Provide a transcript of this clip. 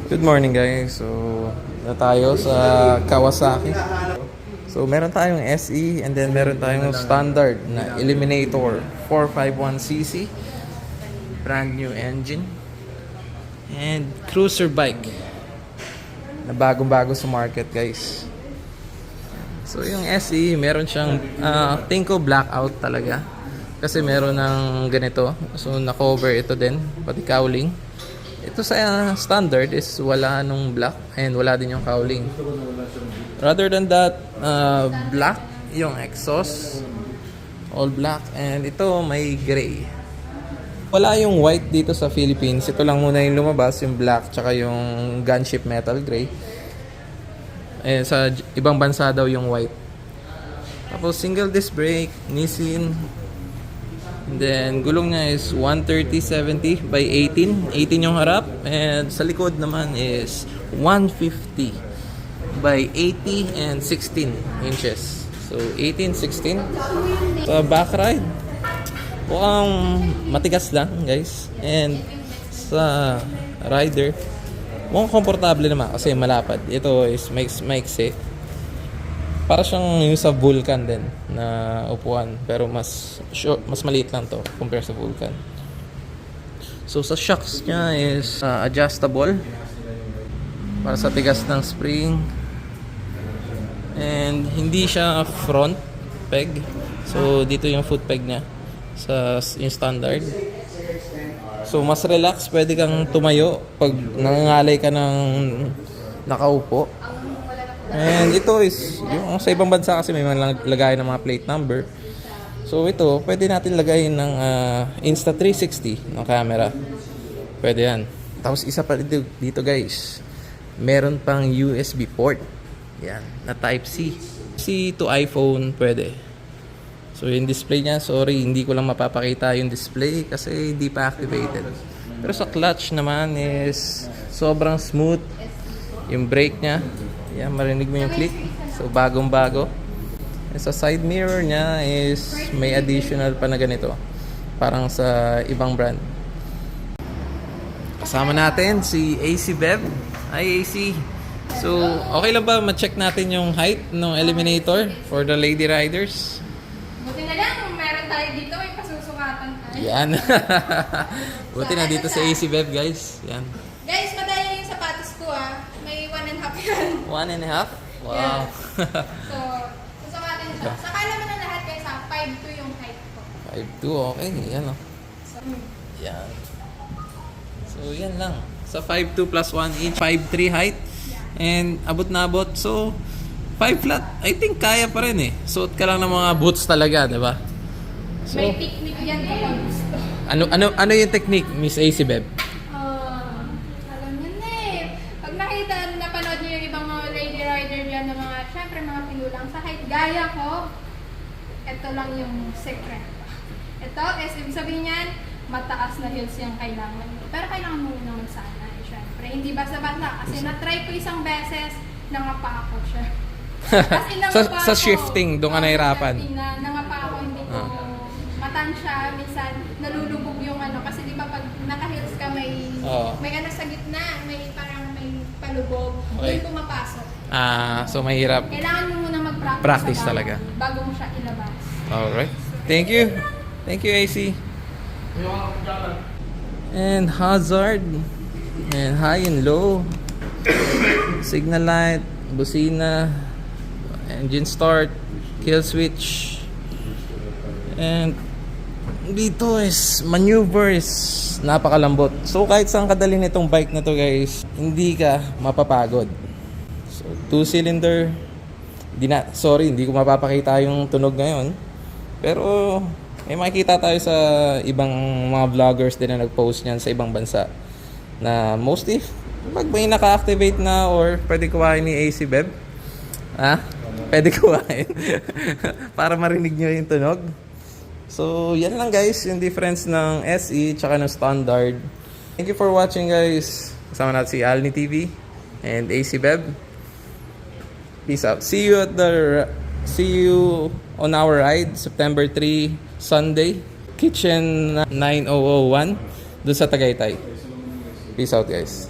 Good morning guys. So, na tayo sa Kawasaki. So, meron tayong SE and then meron tayong standard na Eliminator 451cc. Brand new engine. And cruiser bike na bagong-bago sa market guys. So, yung SE, meron siyang Tinko blackout talaga. Kasi meron ng ganito. So, na-cover ito din. Pati cowling. Ito sa standard is wala nung black and wala din yung cowling. Rather than that, black yung exhaust. All black. And ito may gray. Wala yung white dito sa Philippines. Ito lang muna yung lumabas. Yung black tsaka yung gunship metal gray. Eh, sa ibang bansa daw yung white. Tapos single disc brake, Nissin. And then gulong niya is 130/70 by 18. 18 yung harap. And sa likod naman is 150 by 80 and 16 inches. So 18, 16. Sa back ride, mukhang matigas lang guys. And sa rider, mukhang komportable naman kasi malapad. Ito is maiksi. Para siyang yung sa Vulcan din na upuan, pero mas maliit lang to compare sa Vulcan. So sa shocks niya is adjustable para sa tigas ng spring. And hindi siya front peg. So dito yung foot peg niya sa yung standard. So mas relax, pwede kang tumayo pag nangangalay ka ng nakaupo. And ito is yung sa ibang bansa kasi may mga lagay ng mga plate number. So ito, pwede natin lagayin ng Insta360 ng camera. Pwede yan. Tapos isa pa dito guys, meron pang USB port. Yan, na Type-C. C to iPhone pwede. So yung display niya, sorry, hindi ko lang mapapakita yung display kasi hindi pa activated. Pero sa clutch naman is sobrang smooth. Yung brake niya, yan, marinig mo yung click. So bagong-bago. And sa side mirror niya is may additional pa na ganito. Parang sa ibang brand. Kasama natin si AC Bev. Hi AC. So okay lang ba ma-check natin yung height ng Eliminator for the lady riders? Buti na lang, meron tayo dito, may pasusukatan tayo. Yan. Buti na dito si AC Bev guys. Yan. Guys, madaya yung sapatos ko May 1.5 yan. 1.5? Wow. Yeah. So, susukatin siya. Saka naman ang lahat guys 5'2 yung height ko. 5'2, okay. Yan o. So, Yan. So, yan lang. Sa 5'2 plus 1 inch, 5'3 height. And abot na abot. So, 5 flat. I think kaya pa rin eh. Suot ka lang ng mga boots talaga, di ba? So, may technique yan kung gusto. ano yung technique, Miss AC Beb? Alam nyo na Pag nakita, napanood nyo yung ibang mga lady rider dyan na mga, syempre mga pinulang sa height. Gaya ko, ito lang yung secret. Ito, ibig sabihin yan, mataas na heels yung kailangan. Pero kailangan mo naman sana, syempre. Hindi basta-basta. Kasi na-try ko isang beses, nangapa ako siya. sa shifting, doon ka nahirapan. Nangapa ako, hindi ko matansya. Minsan, nalulubog yung kasi di ba pag naka-heels ka, may sa gitna, may parang may palubog. Okay. Doon pumapasok. So mahirap. Kailangan mo muna Practice talaga. Bago mo siya ilabas. Alright. Thank you. Thank you, AC. And hazard. And high and low. Signal light. Busina. Engine start. Kill switch. And dito is maneuver is napakalambot. So kahit saan kadali nitong bike na to guys, hindi ka mapapagod. So 2-cylinder. Hindi ko mapapakita yung tunog ngayon. Pero may makikita tayo sa ibang mga vloggers din na nag-post niyan sa ibang bansa. Na mostly, pag may naka-activate na or pwede kuhain ni AC Beb. Pwede kuhain. Para marinig nyo yung tunog. So, yan lang guys, yung difference ng SE tsaka ng standard. Thank you for watching guys. Kasama natin si Alni TV and AC Beb. Peace out. See you on our ride, September 3, Sunday, Kitchen 9001, doon sa Tagaytay. Peace out guys.